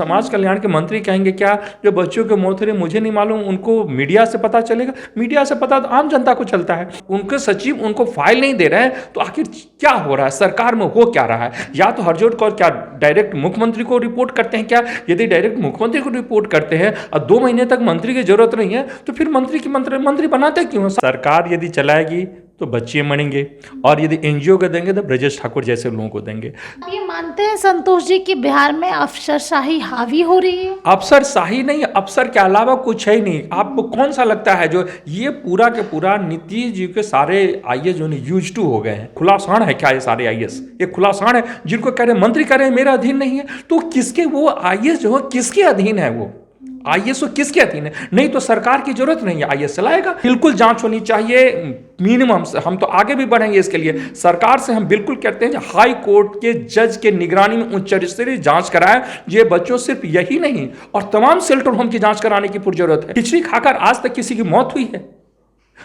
समाज कल्याण के मंत्री कहेंगे क्या जो बच्चों की मौत हो रही मुझे नहीं मालूम, उनको मीडिया से पता चलेगा? मीडिया से पता तो आम जनता को चलता है। उनके सचिव उनको फाइल नहीं दे रहे हैं तो आखिर क्या हो रहा है, सरकार में हो क्या रहा है? या तो हरजोत कौर क्या डायरेक्ट मुख्यमंत्री को रिपोर्ट करते हैं क्या? यदि डायरेक्ट मुख्यमंत्री को रिपोर्ट करते हैं और 2 महीने तक मंत्री की जरूरत नहीं है तो फिर मंत्री की मंत्री बनाते क्यों? सरकार यदि चलाएगी तो बच्चे मरेंगे और यदि एनजीओ को देंगे तो ब्रजेश ठाकुर जैसे लोगों को देंगे। आप ये मानते हैं संतोष जी कि बिहार में अफसरशाही हावी हो रही है? अफसरशाही नहीं, अफसर के अलावा कुछ है ही नहीं। आपको कौन सा लगता है जो ये पूरा के पूरा नीतीश जी के सारे आईएएस जो यूज टू हो गए हैं? खुला साण है क्या ये सारे आईएएस? ये खुला साण है जिनको कह रहे हैं मंत्री कह रहे हैं मेरा अधीन नहीं है, तो किसके वो आईएएस जो है किसके अधीन है? वो आईएएस किसके अधीन है? नहीं तो सरकार की जरूरत नहीं है, आईएएस चलाएगा। बिल्कुल जांच होनी चाहिए मिनिमम। हम तो आगे भी बढ़ेंगे इसके लिए। सरकार से हम बिल्कुल कहते हैं हाई कोर्ट के जज के निगरानी में उच्च स्तरीय जांच कराए। ये बच्चों सिर्फ यही नहीं और तमाम शेल्टर होम की जांच कराने की पूरी जरूरत है। खिचड़ी खाकर आज तक किसी की मौत हुई है?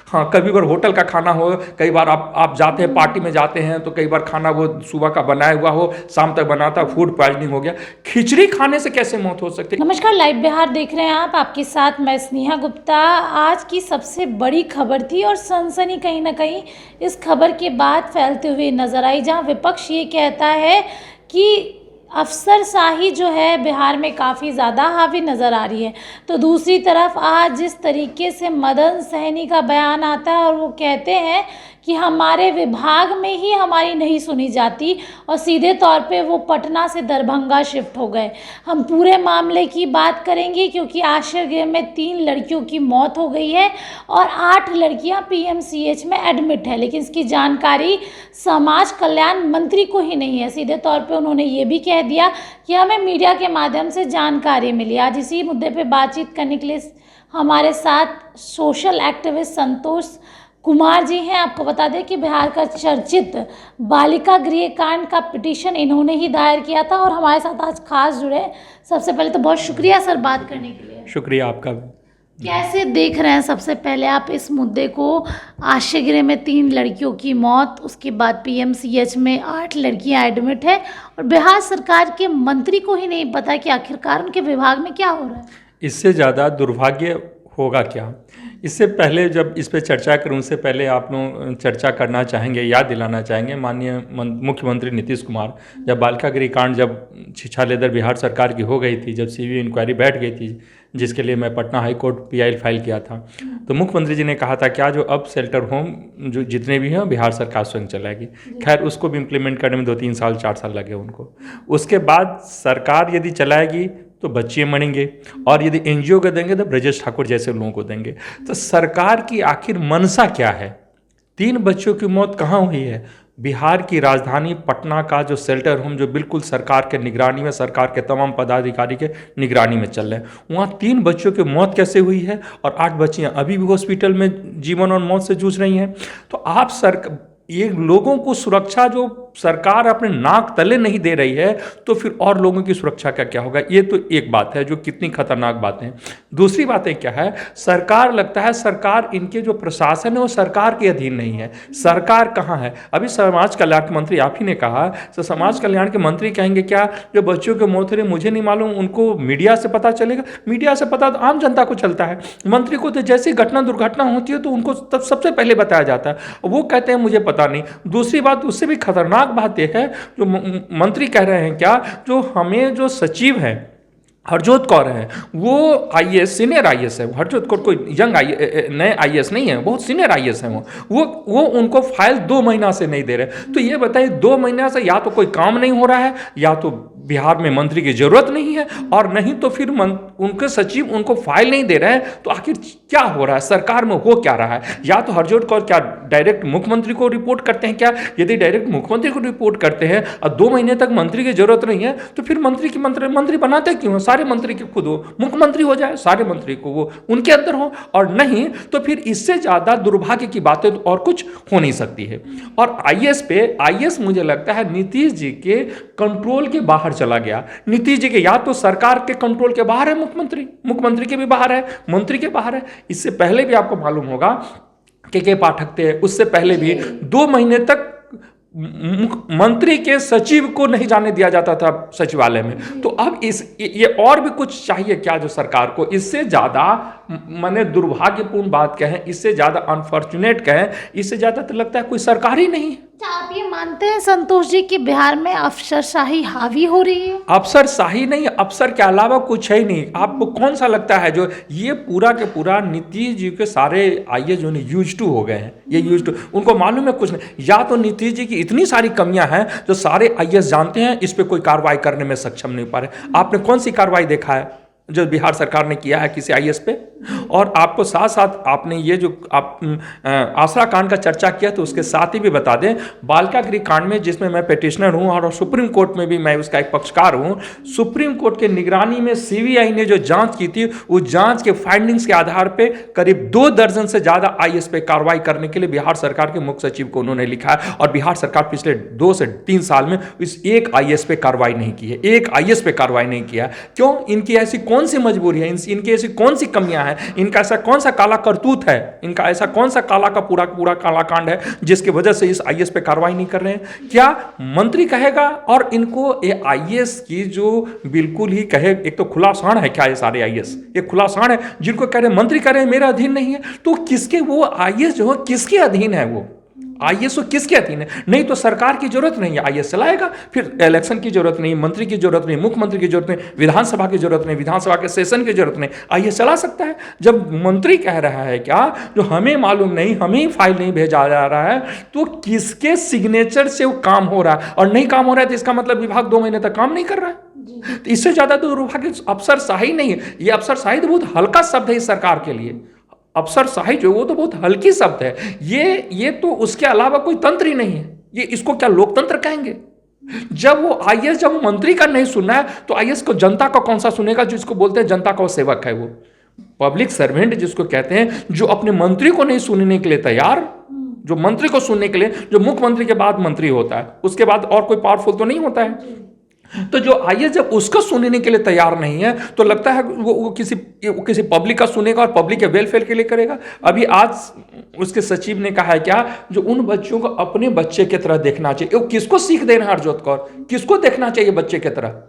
हाँ, कभी बार होटल का खाना हो, कई बार आप जाते हैं पार्टी में जाते हैं तो कई बार खाना वो सुबह का बनाया हुआ हो, शाम तक बनाता, फूड पॉइजनिंग हो गया। खिचड़ी खाने से कैसे मौत हो सकती है? नमस्कार, लाइव बिहार देख रहे हैं आप, आपके साथ मैं स्नेहा गुप्ता। आज की सबसे बड़ी खबर थी और सनसनी कहीं ना कहीं इस खबर के बाद फैलते हुए नजर आई, जहां विपक्ष ये कहता है कि अफसरशाही जो है बिहार में काफ़ी ज़्यादा हावी नज़र आ रही है। तो दूसरी तरफ आज जिस तरीके से मदन सहनी का बयान आता है और वो कहते हैं कि हमारे विभाग में ही हमारी नहीं सुनी जाती और सीधे तौर पे वो पटना से दरभंगा शिफ्ट हो गए। हम पूरे मामले की बात करेंगे क्योंकि आश्रय गृह में 3 लड़कियों की मौत हो गई है और 8 लड़कियां पीएमसीएच में एडमिट है, लेकिन इसकी जानकारी समाज कल्याण मंत्री को ही नहीं है। सीधे तौर पे उन्होंने ये भी कह दिया कि हमें मीडिया के माध्यम से जानकारी मिली। आज इसी मुद्दे पर बातचीत करने के लिए हमारे साथ सोशल एक्टिविस्ट संतोष कुमार जी हैं। आपको बता दें कि बिहार का चर्चित बालिका गृह कांड का पिटीशन इन्होंने ही दायर किया था और हमारे साथ आज खास जुड़े। सबसे पहले तो बहुत शुक्रिया सर बात करने के लिए। शुक्रिया आपका। कैसे देख रहे हैं सबसे पहले आप इस मुद्दे को? आश्रय गृह में 3 लड़कियों की मौत, उसके बाद पीएमसीएच में 8 लड़कियां एडमिट है और बिहार सरकार के मंत्री को ही नहीं पता कि आखिरकार उनके विभाग में क्या हो रहा है। इससे ज़्यादा दुर्भाग्य होगा क्या? इससे पहले जब इस पर चर्चा करूं उससे पहले आप लोग चर्चा करना चाहेंगे, याद दिलाना चाहेंगे माननीय मुख्यमंत्री नीतीश कुमार जब बालिका गृह कांड जब शिक्षा लेदर बिहार सरकार की हो गई थी, जब सीबीआई इंक्वायरी बैठ गई थी जिसके लिए मैं Patna high court pi file किया था, तो मुख्यमंत्री जी ने कहा था क्या जो अब शेल्टर होम जो जितने भी हैं बिहार सरकार स्वयं चलाएगी। खैर उसको भी इम्प्लीमेंट करने में 2-3 साल 4 साल लगे उनको। उसके बाद सरकार यदि चलाएगी तो बच्चे मरेंगे और यदि एनजीओ को देंगे तो ब्रजेश ठाकुर जैसे लोगों को देंगे। तो सरकार की आखिर मनसा क्या है? 3 बच्चों की मौत कहाँ हुई है? बिहार की राजधानी पटना का जो शेल्टर होम जो बिल्कुल सरकार के निगरानी में, सरकार के तमाम पदाधिकारी के निगरानी में चल रहे हैं, वहाँ 3 बच्चों की मौत कैसे हुई है और 8 बच्चियाँ अभी भी हॉस्पिटल में जीवन और मौत से जूझ रही हैं। तो आप ये लोगों को सुरक्षा जो सरकार अपने नाक तले नहीं दे रही है तो फिर और लोगों की सुरक्षा का क्या होगा? ये तो एक बात है जो कितनी खतरनाक बातें हैं। दूसरी बातें क्या है, सरकार लगता है सरकार इनके जो प्रशासन है वो सरकार के अधीन नहीं है। सरकार कहाँ है? अभी समाज कल्याण के मंत्री आप ही ने कहा, तो समाज कल्याण के मंत्री कहेंगे क्या जो बच्चों की मौत हो रही मुझे नहीं मालूम, उनको मीडिया से पता चलेगा? मीडिया से पता तो आम जनता को चलता है। मंत्री को तो जैसी दुर्घटना होती है तो उनको तब सबसे पहले बताया जाता है, वो कहते हैं मुझे पता नहीं। दूसरी बात उससे भी खतरनाक बात यह है जो मंत्री कह रहे हैं क्या जो हमें जो सचिव हैं हरजोत कौर हैं वो आईएएस सीनियर आईएएस है। हरजोत कौर कोई यंग नए आईएएस नहीं है, बहुत सीनियर आईएएस हैं वो उनको फाइल 2 महीना से नहीं दे रहे। तो ये बताइए 2 महीना से या तो कोई काम नहीं हो रहा है या तो बिहार में मंत्री की जरूरत नहीं है और नहीं तो फिर उनके सचिव उनको फाइल नहीं दे रहे हैं। तो आखिर क्या हो रहा है, सरकार में हो क्या रहा है? या तो हरजोत कौर क्या डायरेक्ट मुख्यमंत्री को रिपोर्ट करते हैं क्या? यदि डायरेक्ट मुख्यमंत्री को रिपोर्ट करते हैं और 2 महीने तक मंत्री की जरूरत नहीं है तो फिर मंत्री की मंत्री बनाते क्यों? सारे मंत्री के खुद हो मुख्यमंत्री हो जाए, सारे मंत्री को वो उनके अंदर हो, और नहीं तो फिर इससे ज्यादा दुर्भाग्य की बातें तो और कुछ हो नहीं सकती है। और आईएएस मुझे लगता है नीतीश जी के कंट्रोल के बाहर चला गया। नीतीश जी के या तो सरकार के कंट्रोल के बाहर है मुख्यमंत्री के भी बाहर है, मंत्री के बाहर है। इससे पहले भी आपको मालूम होगा के पाठक थे, उससे पहले भी 2 महीने तक मंत्री के सचिव को नहीं जाने दिया जाता था सचिवालय में। तो अब ये और भी कुछ चाहिए क्या जो सरकार को? इससे ज़्यादा मैंने दुर्भाग्यपूर्ण बात कहें, इससे ज़्यादा अनफॉर्चुनेट कहें, इससे ज़्यादा तो लगता है कोई सरकार ही नहीं है। क्या आप ये मानते हैं संतोष जी कि बिहार में अफसरशाही हावी हो रही है? अफसरशाही नहीं, अफसर के अलावा कुछ है ही नहीं। आपको कौन सा लगता है जो ये पूरा के पूरा नीतीश जी के सारे आईएएस जो यूज टू हो गए हैं, ये यूज टू, उनको मालूम है कुछ नहीं। या तो नीतीश जी की इतनी सारी कमियां हैं जो सारे आईएएस जानते हैं, इस पर कोई कार्रवाई करने में सक्षम नहीं पा रहे। आपने कौन सी कार्रवाई देखा है जो बिहार सरकार ने किया है किसी आईएएस पे? और आपको साथ साथ आपने ये जो आप आसरा कांड का चर्चा किया तो उसके साथ ही भी बता दें, बालिका गृह कांड में जिसमें मैं पिटिशनर हूं और सुप्रीम कोर्ट में भी मैं उसका एक पक्षकार हूं, सुप्रीम कोर्ट के निगरानी में सीबीआई ने जो जांच की थी, उस जांच के फाइंडिंग्स के आधार पर करीब 2 दर्जन से ज़्यादा आईएएस पे कार्रवाई करने के लिए बिहार सरकार के मुख्य सचिव को उन्होंने लिखा है। और बिहार सरकार पिछले 2 से 3 साल में इस एक आईएएस पे कार्रवाई नहीं की है, एक आईएएस पे कार्रवाई नहीं किया। क्यों? इनकी ऐसी कौन सी मजबूरी है, इनकी ऐसी कौन सी कमियां हैं, इनका ऐसा कौन सा काला करतूत है, इनका ऐसा कौन सा काला का पूरा काला कांड है जिसकी वजह से इस आईएएस पे कार्रवाई नहीं कर रहे हैं? क्या मंत्री कहेगा? और इनको ये आईएएस की जो बिल्कुल ही कहे, एक तो खुला साण है क्या ये सारे आईएएस, ये खुला साण है जिनको कह रहे मंत्री कह रहे हैं मेरा अधीन नहीं है। तो किसके वो आईएएस जो है किसके अधीन है? वो आईएएस किसके अधीन है? नहीं तो सरकार की जरूरत नहीं है, आईएएस चलाएगा, फिर इलेक्शन की जरूरत नहीं, मंत्री की जरूरत नहीं, मुख्यमंत्री की जरूरत नहीं, विधानसभा की जरूरत नहीं, विधानसभा के सेशन की जरूरत नहीं, आईएएस चला सकता है। जब मंत्री कह रहा है क्या जो हमें मालूम नहीं, हमें फाइल नहीं भेजा जा रहा है, तो किसके सिग्नेचर से वो काम हो रहा है? और नहीं काम हो रहा है तो इसका मतलब विभाग 2 महीने तक काम नहीं कर रहा है। तो इससे ज्यादा तो दुर्भाग्य अफसरशाही नहीं है। ये अफसरशाही तो बहुत हल्का शब्द है इस सरकार के लिए। अफसरशाही जो वो तो बहुत हल्की शब्द है। ये तो उसके अलावा कोई तंत्र ही नहीं है। ये इसको क्या लोकतंत्र कहेंगे? जब वो आईएएस जब वो मंत्री का नहीं सुनना है तो आईएएस को जनता का कौन सा सुनेगा? जिसको बोलते हैं जनता का वो सेवक है, वो पब्लिक सर्वेंट जिसको कहते हैं, जो अपने मंत्री को नहीं सुनने के लिए तैयार, जो मंत्री को सुनने के लिए, जो मुख्यमंत्री के बाद मंत्री होता है, उसके बाद और कोई पावरफुल तो नहीं होता है। तो जो आईएएस जब उसका सुनने के लिए तैयार नहीं है तो लगता है वो किसी पब्लिक का सुनेगा और पब्लिक के वेलफेयर के लिए करेगा। अभी आज उसके सचिव ने कहा है क्या जो उन बच्चों को अपने बच्चे की तरह देखना चाहिए। वो किसको सीख दे रहे हैं हरजोत कौर? किसको देखना चाहिए बच्चे की तरह?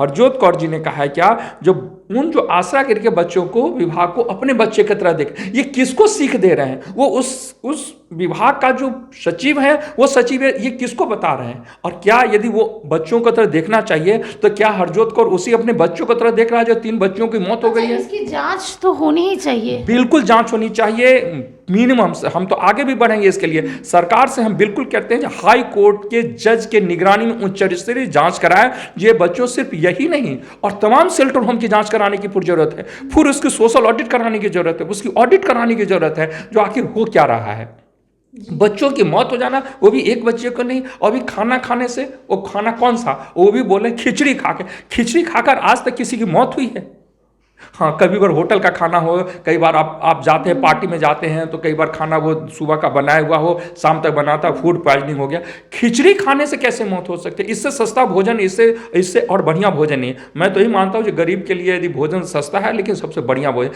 हरजोत कौर जी ने कहा है क्या जो उन जो आसरा गृह के बच्चों को विभाग को अपने बच्चे की तरह देख, ये किसको सीख दे रहे हैं? वो उस विभाग का जो सचिव है, वो सचिव है, ये किसको बता रहे हैं? और क्या यदि वो बच्चों की तरह देखना चाहिए तो क्या हरजोत कौर उसी अपने बच्चों की तरह देख रहा है जो 3 बच्चों की मौत हो गई है? इसकी जांच तो होनी ही चाहिए, बिल्कुल जांच होनी चाहिए मिनिमम। हम तो आगे भी बढ़ेंगे इसके लिए। सरकार से हम बिल्कुल कहते हैं हाई कोर्ट के जज के निगरानी में उच्च स्तरीय जांच कराए। ये बच्चों सिर्फ यही नहीं और तमाम शेल्टर होम की जांच कराने की पूरी जरूरत है, फिर उसकी सोशल ऑडिट कराने की जरूरत है, उसकी ऑडिट कराने की जरूरत है जो आखिर हो क्या रहा है। बच्चों की मौत हो जाना, वो भी एक बच्चे को नहीं, और भी खाना खाने से, वो खाना कौन सा, वो भी बोले खिचड़ी खाकर आज तक किसी की मौत हुई है? हाँ, कभी बार होटल का खाना हो, कई बार आप जाते हैं पार्टी में जाते हैं तो कई बार खाना वो सुबह का बनाया हुआ हो, शाम तक बनाता, फूड पॉइजनिंग हो गया। खिचड़ी खाने से कैसे मौत हो सकती है? इससे सस्ता भोजन, इससे और बढ़िया भोजन नहीं है। मैं तो ही मानता हूँ कि गरीब के लिए यदि भोजन सस्ता है, लेकिन सबसे बढ़िया भोजन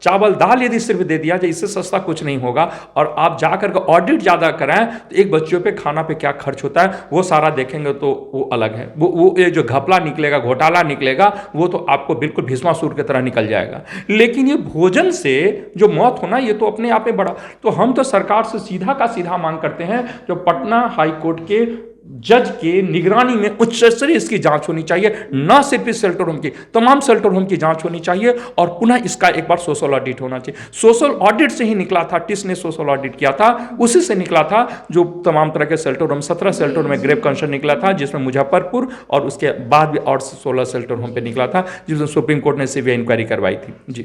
चावल दाल यदि सिर्फ दे दिया जाए, इससे सस्ता कुछ नहीं होगा। और आप जाकर के ऑडिट ज़्यादा कराएं तो एक बच्चों पे खाना पे क्या खर्च होता है वो सारा देखेंगे तो वो अलग है। वो ये जो घपला निकलेगा, घोटाला निकलेगा, वो तो आपको बिल्कुल भीष्मासुर की तरह निकल जाएगा। लेकिन ये भोजन से जो मौत होना, ये तो अपने आप में बड़ा। तो हम तो सरकार से सीधा का सीधा मांग करते हैं जो पटना हाई कोर्ट के जज के निगरानी में उच्च स्तरीय इसकी जांच होनी चाहिए, ना सिर्फ इस शेल्टर होम की, तमाम शेल्टर होम की जांच होनी चाहिए। और पुनः इसका एक बार सोशल ऑडिट होना चाहिए। सोशल ऑडिट से ही निकला था, टिस ने सोशल ऑडिट किया था, उसी से निकला था जो तमाम तरह के शेल्टर होम, 17 शेल्टर में ग्रेव कंसर्न निकला था, जिसमें मुजफ्फरपुर और उसके बाद भी और 16 शेल्टर होम पे निकला था, जिसमें सुप्रीम कोर्ट ने सीबीआई इंक्वायरी करवाई थी। जी,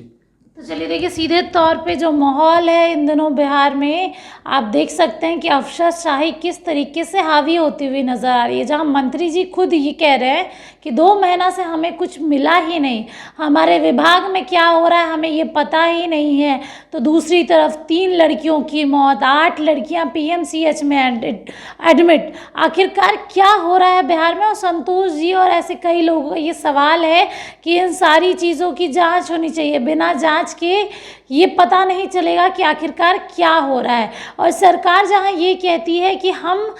तो चलिए देखिए, सीधे तौर पे जो माहौल है इन दिनों बिहार में, आप देख सकते हैं कि अफसरशाही किस तरीके से हावी होती हुई नज़र आ रही है। जहां मंत्री जी खुद ये कह रहे हैं कि 2 महीना से हमें कुछ मिला ही नहीं, हमारे विभाग में क्या हो रहा है हमें ये पता ही नहीं है। तो दूसरी तरफ 3 लड़कियों की मौत, 8 लड़कियां पीएमसीएच में एडमिट। आखिरकार क्या हो रहा है बिहार में? और संतोष जी और ऐसे कई लोगों का ये सवाल है कि इन सारी चीज़ों की जाँच होनी चाहिए। बिना जाँच के ये पता नहीं चलेगा कि आखिरकार क्या हो रहा है। और सरकार जहां ये कहती है कि हम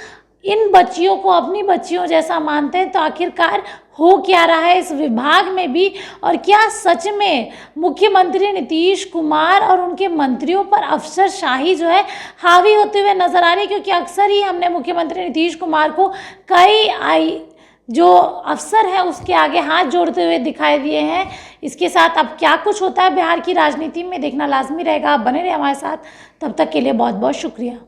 इन बच्चियों को अपनी बच्चियों जैसा मानते हैं, तो आखिरकार हो क्या रहा है इस विभाग में भी, और क्या सच में मुख्यमंत्री नीतीश कुमार और उनके मंत्रियों पर अफसरशाही जो है हावी होते हुए नजर आ रही है। क्योंकि अक्सर ही हमने मुख्यमंत्री नीतीश कुमार को कई जो अफसर है उसके आगे हाथ जोड़ते हुए दिखाई दिए हैं। इसके साथ अब क्या कुछ होता है बिहार की राजनीति में देखना लाजमी रहेगा। आप बने रहे हमारे साथ, तब तक के लिए बहुत बहुत शुक्रिया।